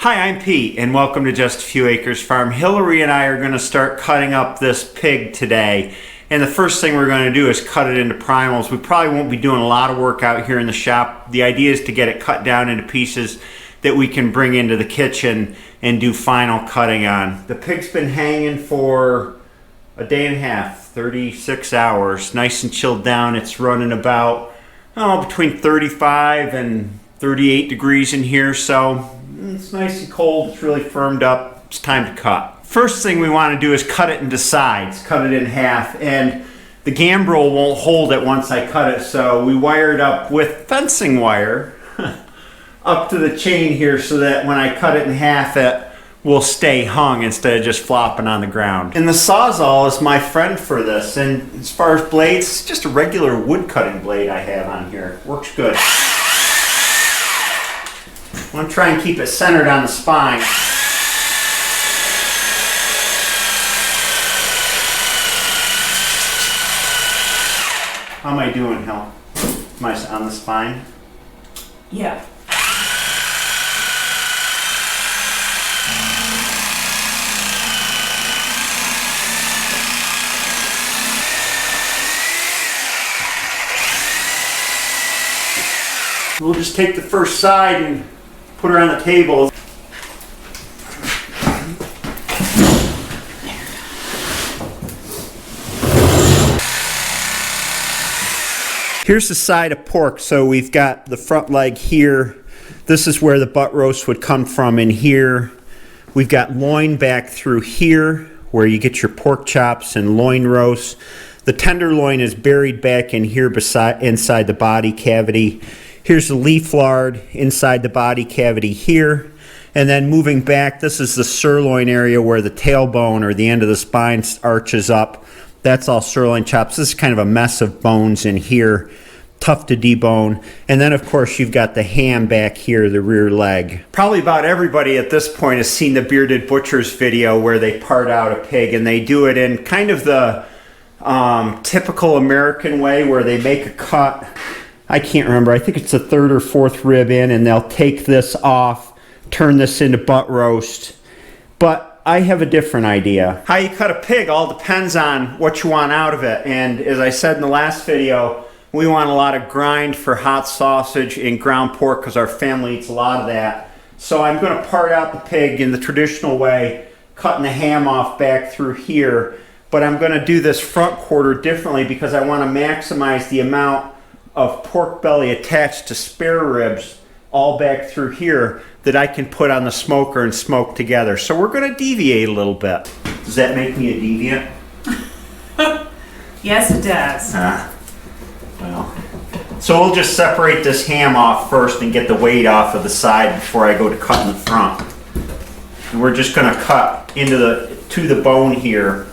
Hi, I'm Pete, and welcome to Just a Few Acres Farm. Hillary and I are going to start cutting up this pig today, and the first thing we're going to do is cut it into primals. We probably won't be doing a lot of work out here in the shop. The idea is to get it cut down into pieces that we can bring into the kitchen and do final cutting on. The pig's been hanging for a day and a half, 36 hours, nice and chilled down. It's running about between 35 and 38 degrees in here, so it's nice and cold. It's really firmed up. It's time to cut. First thing we want to do is cut it into sides, cut it in half, and the gambrel won't hold it once I cut it, so we wired up with fencing wire up to the chain here so that when I cut it in half it will stay hung instead of just flopping on the ground. And the Sawzall is my friend for this, and as far as blades, it's just a regular wood cutting blade I have on here. Works good. I want to try and keep it centered on the spine. How am I doing, Hill? Am I on the spine? Yeah. We'll just take the first side and put her on the table. Here's the side of pork. So we've got the front leg here. This is where the butt roast would come from in here. We've got loin back through here where you get your pork chops and loin roast. The tenderloin is buried back in here inside the body cavity. Here's the leaf lard inside the body cavity here. And then moving back, this is the sirloin area where the tailbone or the end of the spine arches up. That's all sirloin chops. This is kind of a mess of bones in here. Tough to debone. And then of course you've got the ham back here, the rear leg. Probably about everybody at this point has seen the Bearded Butcher's video where they part out a pig, and they do it in kind of the typical American way where they make a cut. I can't remember, I think it's the third or fourth rib in, and they'll take this off, turn this into butt roast. But I have a different idea. How you cut a pig all depends on what you want out of it. And as I said in the last video, we want a lot of grind for hot sausage and ground pork because our family eats a lot of that. So I'm going to part out the pig in the traditional way, cutting the ham off back through here. But I'm going to do this front quarter differently because I want to maximize the amount of pork belly attached to spare ribs all back through here that I can put on the smoker and smoke together. So we're going to deviate a little bit. Does that make me a deviant? Yes, it does. Well, so we'll just separate this ham off first and get the weight off of the side before I go to cut in the front. And we're just going to cut to the bone here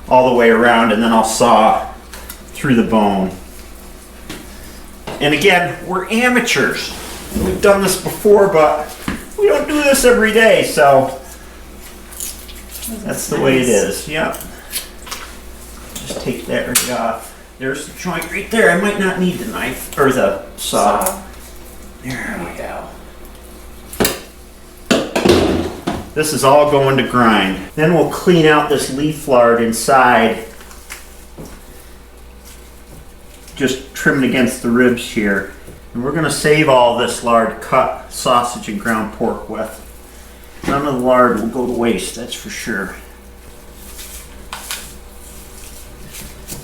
all the way around, and then I'll saw through the bone. And again, we're amateurs. We've done this before, but we don't do this every day, so that's the way it is. Yep. Just take that right off. There's the joint right there. I might not need the knife or the saw. There we go. This is all going to grind. Then we'll clean out this leaf lard inside. Just trim it against the ribs here. And we're going to save all this lard to cut sausage and ground pork with. None of the lard will go to waste, that's for sure.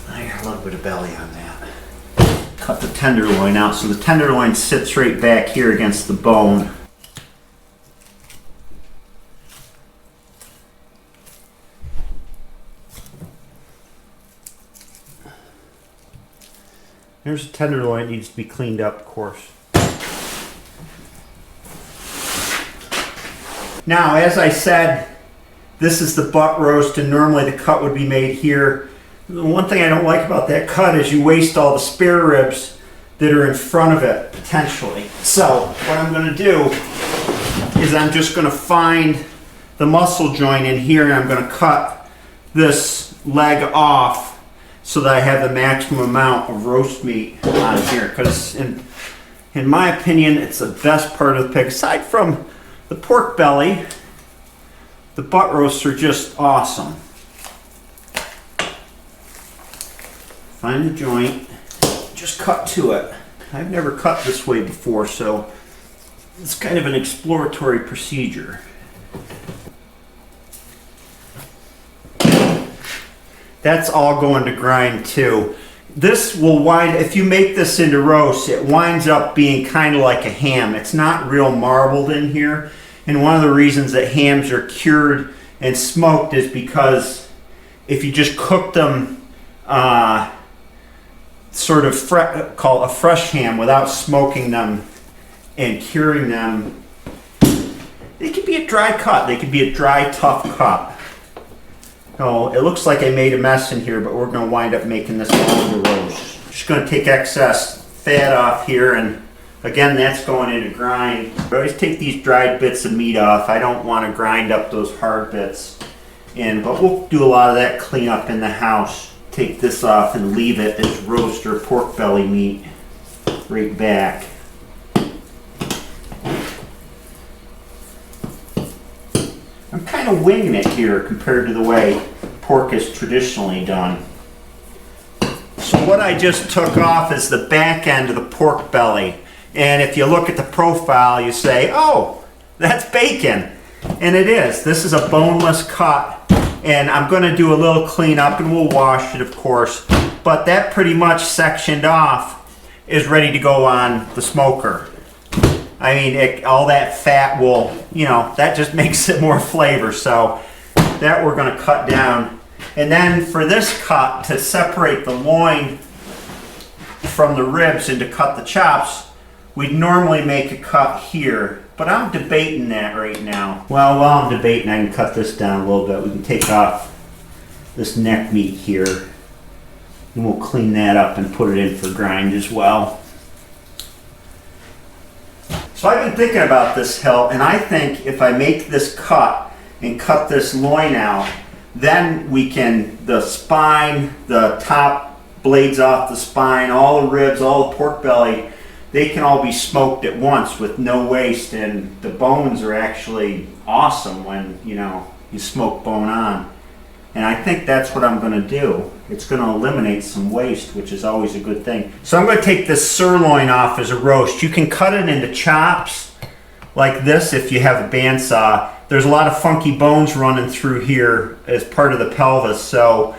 I got a little bit of belly on that. Cut the tenderloin out so the tenderloin sits right back here against the bone. There's a tenderloin, it needs to be cleaned up, of course. Now, as I said, this is the butt roast, and normally the cut would be made here. The one thing I don't like about that cut is you waste all the spare ribs that are in front of it, potentially. So, what I'm going to do is I'm just going to find the muscle joint in here, and I'm going to cut this leg off so that I have the maximum amount of roast meat on here. Because in my opinion, it's the best part of the pig. Aside from The pork belly, the butt roasts are just awesome. Find the joint, just cut to it. I've never cut this way before, so it's kind of an exploratory procedure. That's all going to grind too. This will wind, if you make this into roast, it winds up being kind of like a ham. It's not real marbled in here. And one of the reasons that hams are cured and smoked is because if you just cook them sort of call a fresh ham without smoking them and curing them, they could be a dry cut. They could be a dry, tough cut. Oh, it looks like I made a mess in here, but we're going to wind up making this longer roast. Just going to take excess fat off here, and again, that's going into grind. I always take these dried bits of meat off. I don't want to grind up those hard bits in, but we'll do a lot of that cleanup in the house. Take this off and leave it as roast or pork belly meat right back. I'm kind of winging it here compared to the way pork is traditionally done. So what I just took off is the back end of the pork belly. And if you look at the profile, you say, oh, that's bacon. And it is. This is a boneless cut. And I'm going to do a little cleanup, and we'll wash it, of course. But that pretty much sectioned off is ready to go on the smoker. I mean, all that fat will, you know, that just makes it more flavor. So that we're going to cut down. And then for this cut, to separate the loin from the ribs and to cut the chops, we'd normally make a cut here. But I'm debating that right now. Well, while I'm debating, I can cut this down a little bit. We can take off this neck meat here, and we'll clean that up and put it in for grind as well. So I've been thinking about this, Hill, and I think if I make this cut and cut this loin out, then we can, the spine, the top blades off the spine, all the ribs, all the pork belly, they can all be smoked at once with no waste, and the bones are actually awesome when, you know, you smoke bone on. And I think that's what I'm going to do. It's going to eliminate some waste, which is always a good thing. So I'm going to take this sirloin off as a roast. You can cut it into chops like this if you have a bandsaw. There's a lot of funky bones running through here as part of the pelvis, so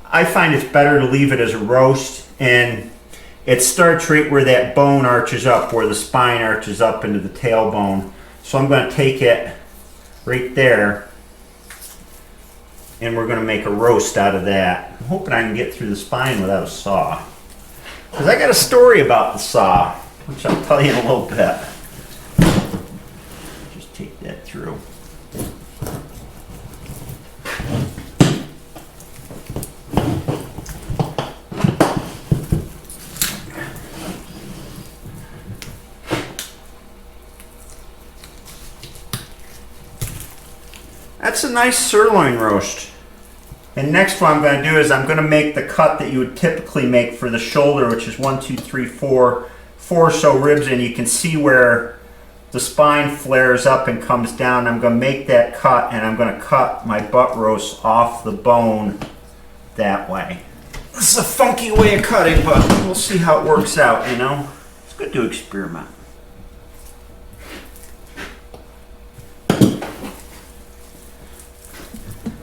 I find it's better to leave it as a roast, and it starts right where that bone arches up, where the spine arches up into the tailbone. So I'm going to take it right there, and we're going to make a roast out of that. I'm hoping I can get through the spine without a saw, because I got a story about the saw, which I'll tell you in a little bit. Just take that through. That's a nice sirloin roast. And next what I'm going to do is I'm going to make the cut that you would typically make for the shoulder, which is 1, 2, 3, 4 or so ribs, and you can see where the spine flares up and comes down. I'm going to make that cut, and I'm going to cut my butt roast off the bone that way. This is a funky way of cutting, but we'll see how it works out, you know. It's good to experiment.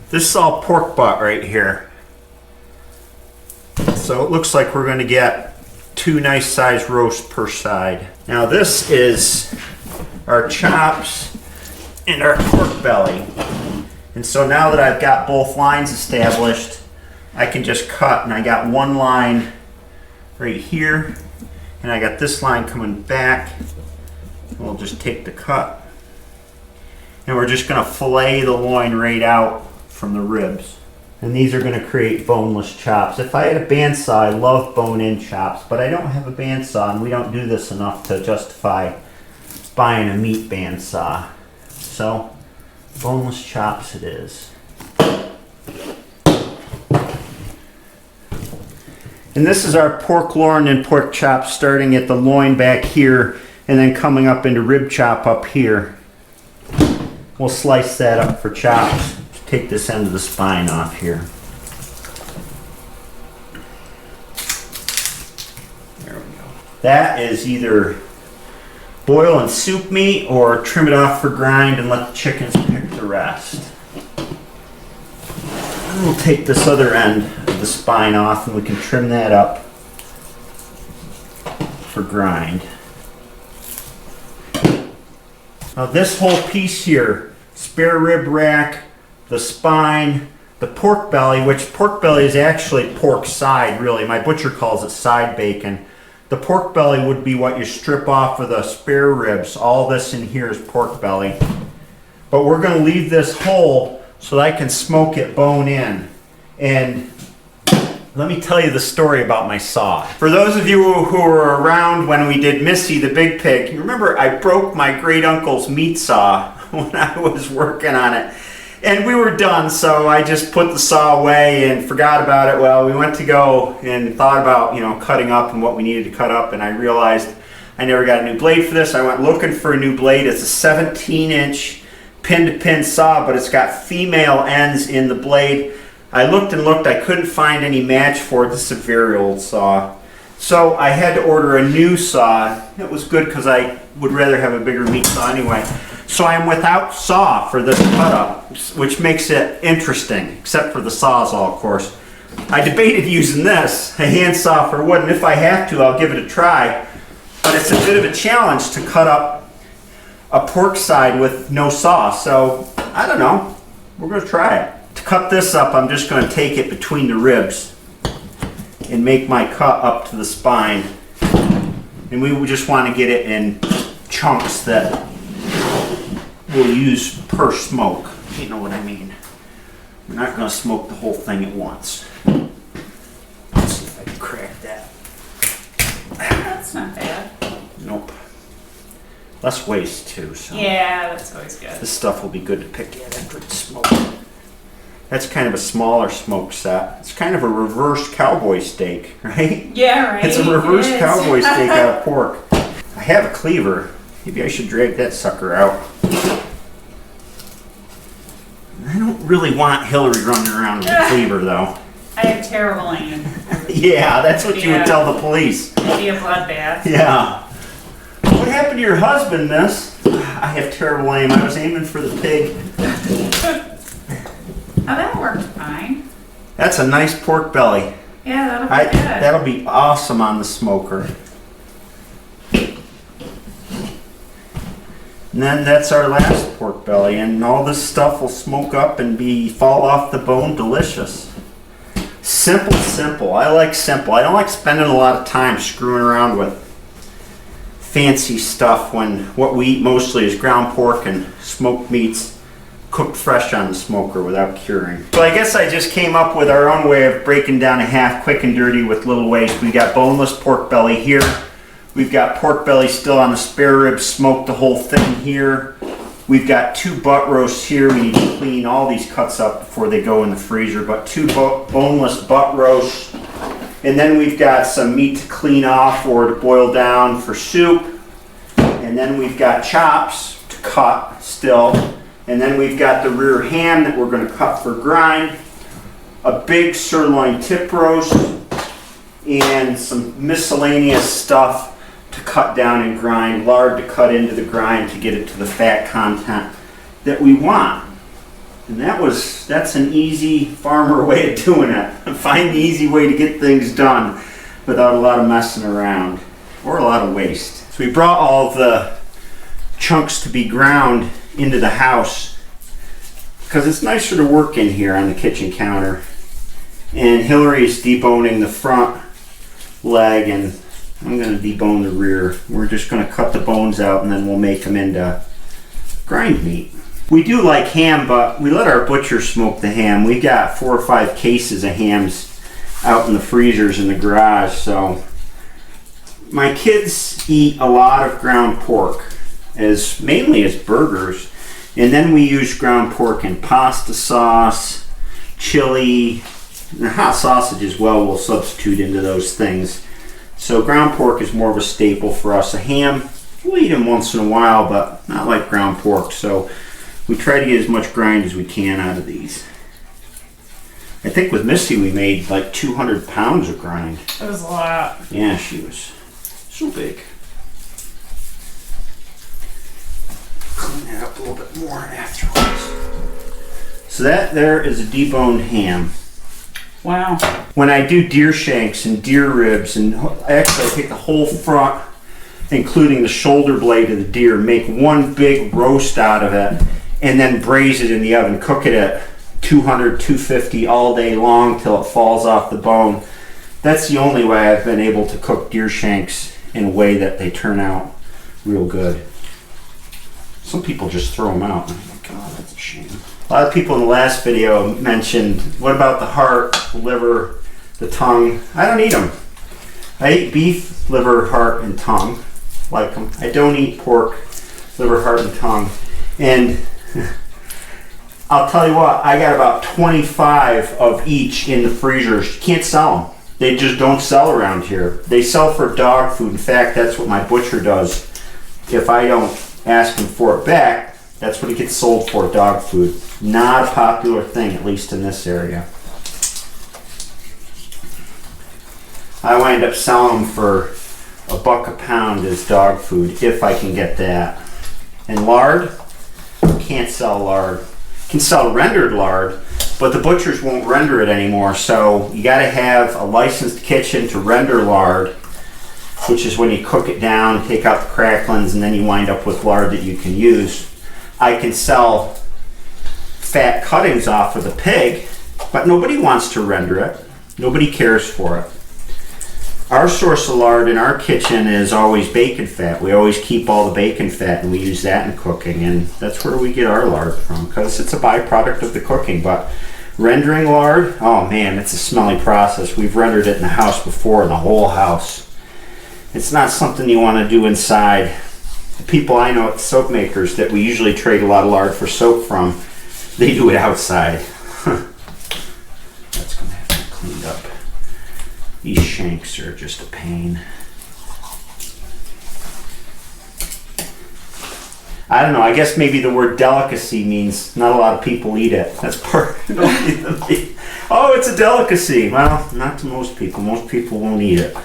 This is all pork butt right here. So it looks like we're going to get 2 nice sized roasts per side. Now this is our chops and our pork belly. And so now that I've got both lines established, I can just cut, and I got one line right here, and I got this line coming back. We'll just take the cut, and we're just going to fillet the loin right out from the ribs. And these are going to create boneless chops. If I had a bandsaw, I love bone-in chops, but I don't have a bandsaw, and we don't do this enough to justify buying a meat bandsaw. So, boneless chops it is. And this is our pork loin and pork chops, starting at the loin back here, and then coming up into rib chop up here. We'll slice that up for chops. Take this end of the spine off here. There we go. That is either boil and soup meat or trim it off for grind and let the chickens pick the rest. And we'll take this other end of the spine off and we can trim that up for grind. Now this whole piece here, spare rib rack, the spine, the pork belly, which pork belly is actually pork side really. My butcher calls it side bacon. The pork belly would be what you strip off of the spare ribs. All this in here is pork belly. But we're going to leave this whole so that I can smoke it bone in. And let me tell you the story about my saw. For those of you who were around when we did Missy the Big Pig, you remember I broke my great uncle's meat saw when I was working on it. And we were done, so I just put the saw away and forgot about it. Well, we went to go and thought about, you know, cutting up and what we needed to cut up, and I realized I never got a new blade for this. I went looking for a new blade. It's a 17-inch pin-to-pin saw, but it's got female ends in the blade. I looked and looked. I couldn't find any match for it. This is a very old saw. So I had to order a new saw. It was good because I would rather have a bigger meat saw anyway. So I am without saw for this cut up, which makes it interesting, except for the sawzall, of course. I debated using this, a hand saw for wood, and if I have to, I'll give it a try. But it's a bit of a challenge to cut up a pork side with no saw, so I don't know. We're going to try it. To cut this up, I'm just going to take it between the ribs and make my cut up to the spine. And we just want to get it in chunks that we'll use per smoke. You know what I mean. We're not going to smoke the whole thing at once. Let's see if I can crack that. That's not bad. Nope. Less waste too, so. Yeah, that's always good. This stuff will be good to pick at after it's smoked. That's kind of a smaller smoke set. It's kind of a reverse cowboy steak, right? Yeah, right. It's a reverse It is. cowboy steak out of pork. I have a cleaver. Maybe I should drag that sucker out. I don't really want Hillary running around with a cleaver, though. I have terrible aim. Yeah, that's what you would tell the police. It'd be a bloodbath. Yeah. What happened to your husband, miss? I have terrible aim. I was aiming for the pig. Oh, that worked fine. That's a nice pork belly. Yeah, that'll be good. That'll be awesome on the smoker. And then that's our last pork belly, and all this stuff will smoke up and fall off the bone delicious. Simple, simple. I like simple. I don't like spending a lot of time screwing around with fancy stuff when what we eat mostly is ground pork and smoked meats cooked fresh on the smoker without curing. So I guess I just came up with our own way of breaking down a half quick and dirty with little waste. We got boneless pork belly here. We've got pork belly still on the spare ribs, smoked the whole thing here. We've got 2 butt roasts here. We need to clean all these cuts up before they go in the freezer, but 2 boneless butt roasts. And then we've got some meat to clean off or to boil down for soup. And then we've got chops to cut still. And then we've got the rear ham that we're going to cut for grind. A big sirloin tip roast. And some miscellaneous stuff to cut down and grind, lard to cut into the grind to get it to the fat content that we want. And that's an easy farmer way of doing it. Find the easy way to get things done without a lot of messing around or a lot of waste. So we brought all the chunks to be ground into the house because it's nicer to work in here on the kitchen counter. And Hillary's deboning the front leg and I'm going to debone the rear. We're just going to cut the bones out and then we'll make them into grind meat. We do like ham, but we let our butcher smoke the ham. We've got 4 or 5 cases of hams out in the freezers in the garage. So my kids eat a lot of ground pork, mainly as burgers. And then we use ground pork in pasta sauce, chili, and hot sausage as well. We'll substitute into those things. So ground pork is more of a staple for us. A ham, we'll eat them once in a while, but not like ground pork. So We try to get as much grind as we can out of these. I think with Misty we made like 200 pounds of grind. It was a lot. Yeah, she was so big. Clean that up a little bit more afterwards. So that there is a deboned ham. Wow. When I do deer shanks and deer ribs, and actually I take the whole front, including the shoulder blade of the deer, make one big roast out of it, and then braise it in the oven, cook it at 200, 250 all day long till it falls off the bone. That's the only way I've been able to cook deer shanks in a way that they turn out real good. Some people just throw them out. I'm like, oh, that's a shame. A lot of people in the last video mentioned, what about the heart, the liver, the tongue? I don't eat them. I eat beef, liver, heart, and tongue. Like them. I don't eat pork, liver, heart, and tongue. And I'll tell you what, I got about 25 of each in the freezers. You can't sell them. They just don't sell around here. They sell for dog food. In fact, that's what my butcher does. If I don't ask him for it back, that's what it gets sold for, dog food. Not a popular thing, at least in this area. I wind up selling them for $1 a pound as dog food, if I can get that. And lard, can't sell lard. Can sell rendered lard, but the butchers won't render it anymore, so you gotta have a licensed kitchen to render lard, which is when you cook it down, take out the cracklings, and then you wind up with lard that you can use. I can sell fat cuttings off of the pig, but nobody wants to render it. Nobody cares for it. Our source of lard in our kitchen is always bacon fat. We always keep all the bacon fat and we use that in cooking, and that's where we get our lard from because it's a byproduct of the cooking. But rendering lard, oh man, it's a smelly process. We've rendered it in the house before, in the whole house. It's not something you want to do inside. The people I know at soap makers that we usually trade a lot of lard for soap from, they do it outside. That's going to have to be cleaned up. These shanks are just a pain. I don't know, I guess maybe the word delicacy means not a lot of people eat it. That's part of it. Oh, it's a delicacy. Well, not to most people. Most people won't eat it.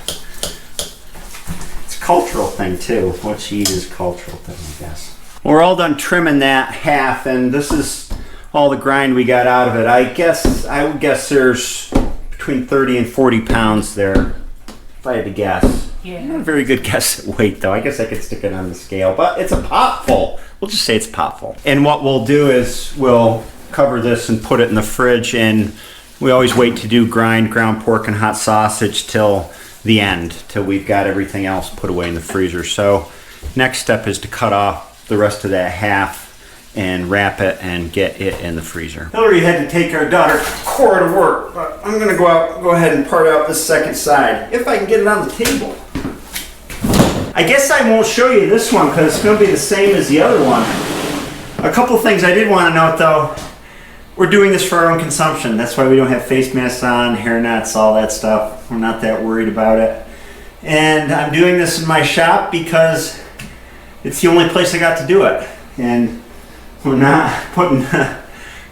Cultural thing too. What you eat is a cultural thing, I guess. We're all done trimming that half, and this is all the grind we got out of it. I would guess there's between 30 and 40 pounds there, if I had to guess. Yeah. Not a very good guess at weight though. I guess I could stick it on the scale, but it's a pot full. We'll just say it's pot full. And what we'll do is we'll cover this and put it in the fridge, and we always wait to do ground pork and hot sausage till the end, till we've got everything else put away in the freezer. So next step is to cut off the rest of that half and wrap it and get it in the freezer. Hillary had to take our daughter Cora to work, but I'm gonna go ahead and part out this second side if I can get it on the table. I guess I won't show you this one because it's gonna be the same as the other one. A couple things I did want to note though. We're doing this for our own consumption. That's why we don't have face masks on, hair nets, all that stuff. We're not that worried about it. And I'm doing this in my shop because it's the only place I got to do it. And we're not putting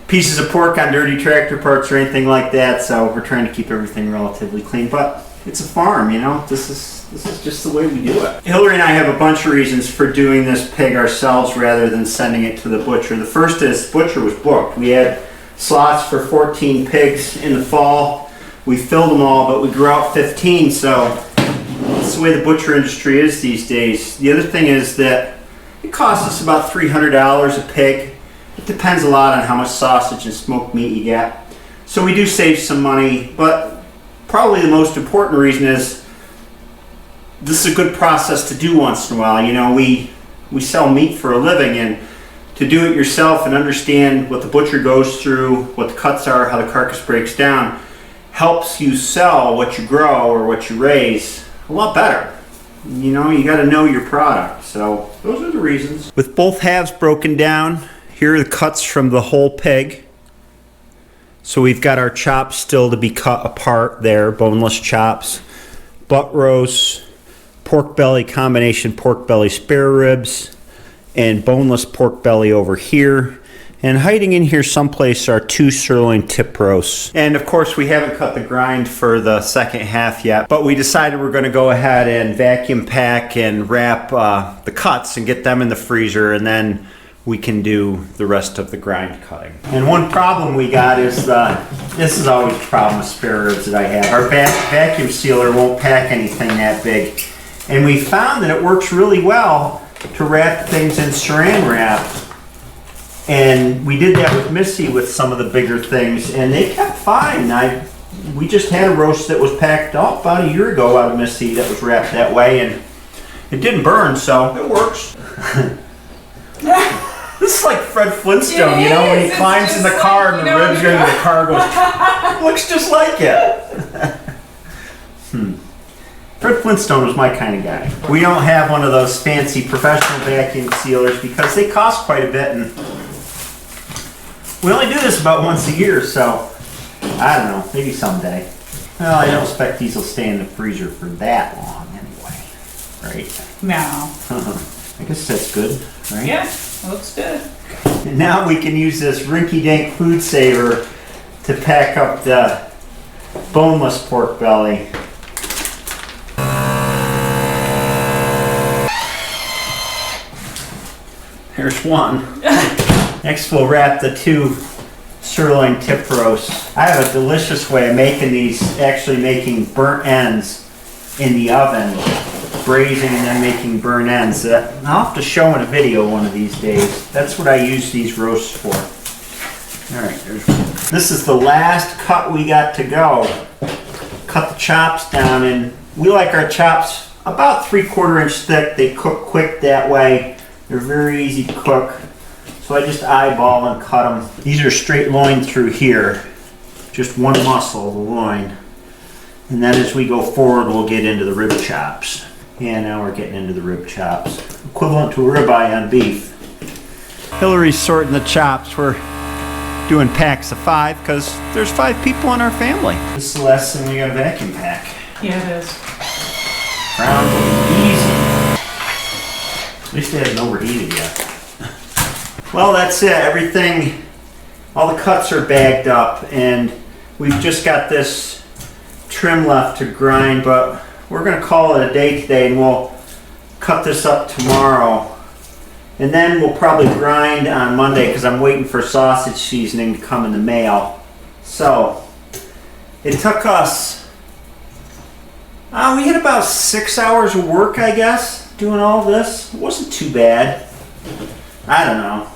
pieces of pork on dirty tractor parts or anything like that. So we're trying to keep everything relatively clean. But it's a farm, you know. This is just the way we do it. Hillary and I have a bunch of reasons for doing this pig ourselves rather than sending it to the butcher. The first is the butcher was booked. We had slots for 14 pigs in the fall. We filled them all, but we grew out 15, so that's the way the butcher industry is these days. The other thing is that it costs us about $300 a pig. It depends a lot on how much sausage and smoked meat you get. So we do save some money, but probably the most important reason is this is a good process to do once in a while. You know, we sell meat for a living, and to do it yourself and understand what the butcher goes through, what the cuts are, how the carcass breaks down, helps you sell what you grow or what you raise a lot better. You know, you got to know your product. So those are the reasons. With both halves broken down, here are the cuts from the whole pig. So we've got our chops still to be cut apart there, boneless chops, butt roast, pork belly combination, pork belly spare ribs, and boneless pork belly over here. And hiding in here someplace are 2 sirloin tip roasts. And of course we haven't cut the grind for the second half yet, but we decided we're gonna go ahead and vacuum pack and wrap the cuts and get them in the freezer, and then we can do the rest of the grind cutting. And one problem we got is, this is always a problem with spare ribs that I have. Our vacuum sealer won't pack anything that big. And we found that it works really well to wrap things in saran wrap. And we did that with Missy with some of the bigger things, and they kept fine. We just had a roast that was packed up about a year ago out of Missy that was wrapped that way, and it didn't burn, so it works. This is like Fred Flintstone, you know, when he climbs in the car and the ribs go into the car, goes, looks just like it. Fred Flintstone was my kind of guy. We don't have one of those fancy professional vacuum sealers because they cost quite a bit, and we only do this about once a year, so I don't know, maybe someday. Well, I don't expect these will stay in the freezer for that long anyway, right? No. I guess that's good, right? Yeah, looks good. And now we can use this rinky-dink food saver to pack up the boneless pork belly. Here's one. Next we'll wrap the 2 sirloin tip roasts. I have a delicious way of making these, actually making burnt ends in the oven, braising and then making burnt ends. I'll have to show in a video one of these days. That's what I use these roasts for. Alright, there's one. This is the last cut we got to go. Cut the chops down, and we like our chops about 3/4 inch thick. They cook quick that way. They're very easy to cook. So I just eyeball and cut them. These are straight loin through here. Just one muscle, the loin. And then as we go forward, we'll get into the rib chops. Yeah, now we're getting into the rib chops. Equivalent to a ribeye on beef. Hillary's sorting the chops. We're doing packs of 5 because there's 5 people in our family. This is the last thing we got to vacuum pack. Yeah, it is. Round and easy. At least they haven't overheated yet. Well, that's it. Everything, all the cuts are bagged up, and we've just got this trim left to grind, but we're going to call it a day today, and we'll cut this up tomorrow. And then we'll probably grind on Monday because I'm waiting for sausage seasoning to come in the mail. So, it took us, we had about 6 hours of work, I guess, doing all this. It wasn't too bad. I don't know.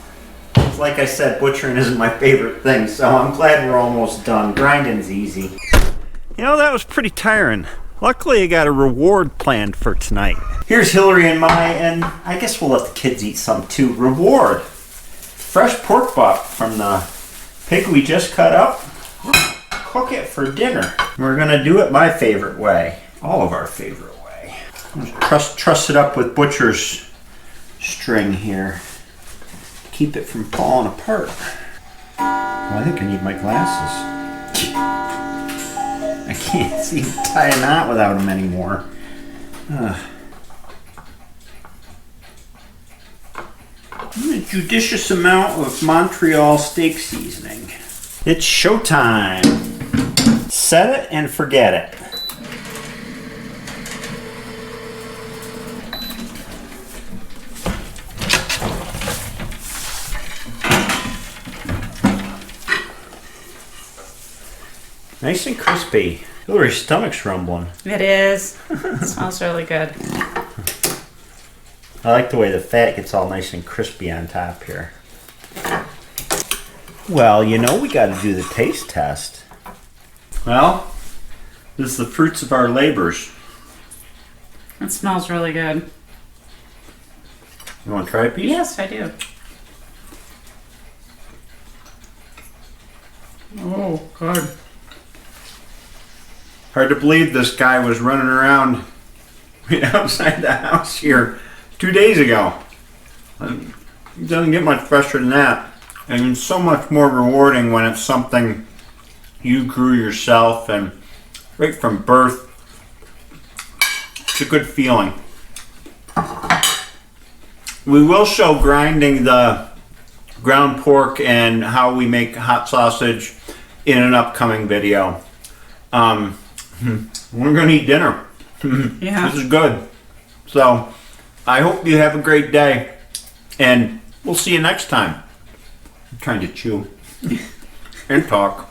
Like I said, butchering isn't my favorite thing, so I'm glad we're almost done. Grinding's easy. You know, that was pretty tiring. Luckily, I got a reward planned for tonight. Here's Hillary and Maya, and I guess we'll let the kids eat some too. Reward. Fresh pork butt from the pig we just cut up. Cook it for dinner. We're gonna do it my favorite way. All of our favorite way. Truss it up with butcher's string here. Keep it from falling apart. Well, I think I need my glasses. I can't seem to tie a knot without them anymore. A judicious amount of Montreal steak seasoning. It's showtime. Set it and forget it. Nice and crispy. Hillary's stomach's rumbling. It is. It smells really good. I like the way the fat gets all nice and crispy on top here. Well, you know, we got to do the taste test. Well, this is the fruits of our labors. It smells really good. You want to try a piece? Yes, I do. Oh, good. Hard to believe this guy was running around right outside the house here 2 days ago. It doesn't get much fresher than that. And it's so much more rewarding when it's something you grew yourself and right from birth. It's a good feeling. We will show grinding the ground pork and how we make hot sausage in an upcoming video. We're gonna eat dinner. Yeah. This is good. So I hope you have a great day, and we'll see you next time. I'm trying to chew and talk.